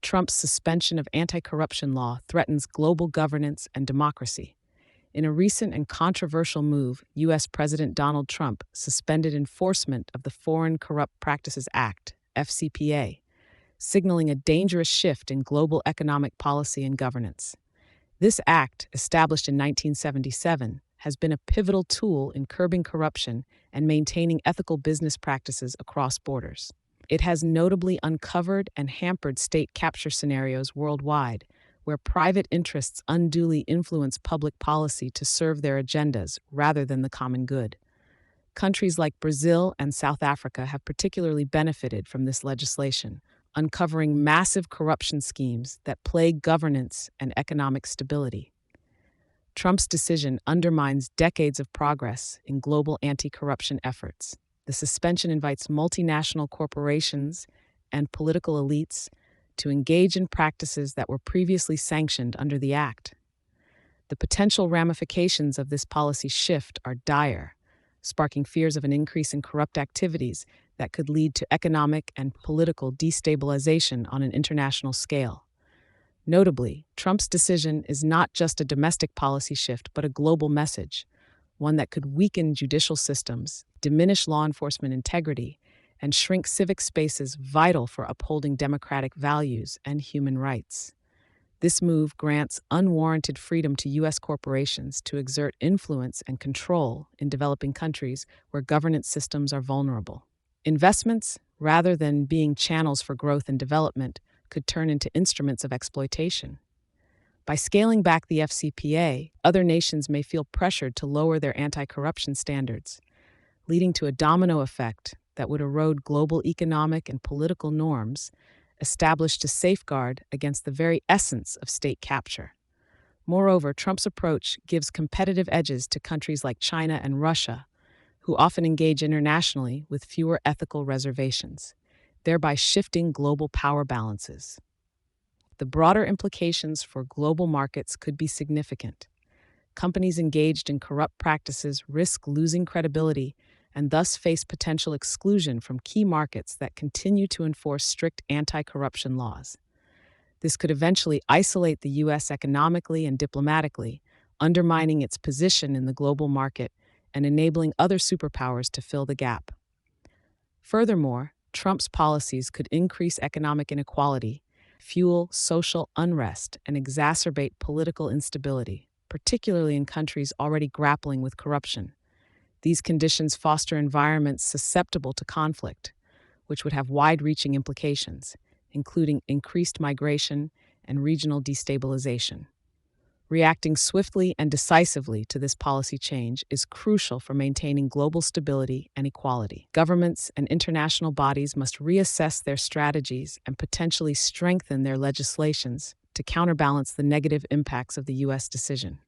Trump's suspension of anti-corruption law threatens global governance and democracy. In a recent and controversial move, U.S. President Donald Trump suspended enforcement of the Foreign Corrupt Practices Act, FCPA, signaling a dangerous shift in global economic policy and governance. This act, established in 1977, has been a pivotal tool in curbing corruption and maintaining ethical business practices across borders. It has notably uncovered and hampered state capture scenarios worldwide, where private interests unduly influence public policy to serve their agendas rather than the common good. Countries like Brazil and South Africa have particularly benefited from this legislation, uncovering massive corruption schemes that plague governance and economic stability. Trump's decision undermines decades of progress in global anti-corruption efforts. The suspension invites multinational corporations and political elites to engage in practices that were previously sanctioned under the Act. The potential ramifications of this policy shift are dire, sparking fears of an increase in corrupt activities that could lead to economic and political destabilization on an international scale. Notably, Trump's decision is not just a domestic policy shift, but a global message, one that could weaken judicial systems, diminish law enforcement integrity, and shrink civic spaces vital for upholding democratic values and human rights. This move grants unwarranted freedom to U.S. corporations to exert influence and control in developing countries where governance systems are vulnerable. Investments, rather than being channels for growth and development, could turn into instruments of exploitation. By scaling back the FCPA, other nations may feel pressured to lower their anti-corruption standards, leading to a domino effect that would erode global economic and political norms established to safeguard against the very essence of state capture. Moreover, Trump's approach gives competitive edges to countries like China and Russia, who often engage internationally with fewer ethical reservations, thereby shifting global power balances. The broader implications for global markets could be significant. Companies engaged in corrupt practices risk losing credibility and thus face potential exclusion from key markets that continue to enforce strict anti-corruption laws. This could eventually isolate the U.S. economically and diplomatically, undermining its position in the global market and enabling other superpowers to fill the gap. Furthermore, Trump's policies could increase economic inequality, fuel social unrest, and exacerbate political instability, particularly in countries already grappling with corruption. These conditions foster environments susceptible to conflict, which would have wide-reaching implications, including increased migration and regional destabilization. Reacting swiftly and decisively to this policy change is crucial for maintaining global stability and equality. Governments and international bodies must reassess their strategies and potentially strengthen their legislations to counterbalance the negative impacts of the U.S. decision.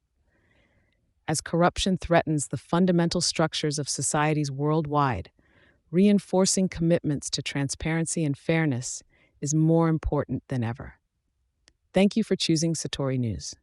As corruption threatens the fundamental structures of societies worldwide, reinforcing commitments to transparency and fairness is more important than ever. Thank you for choosing Satori News.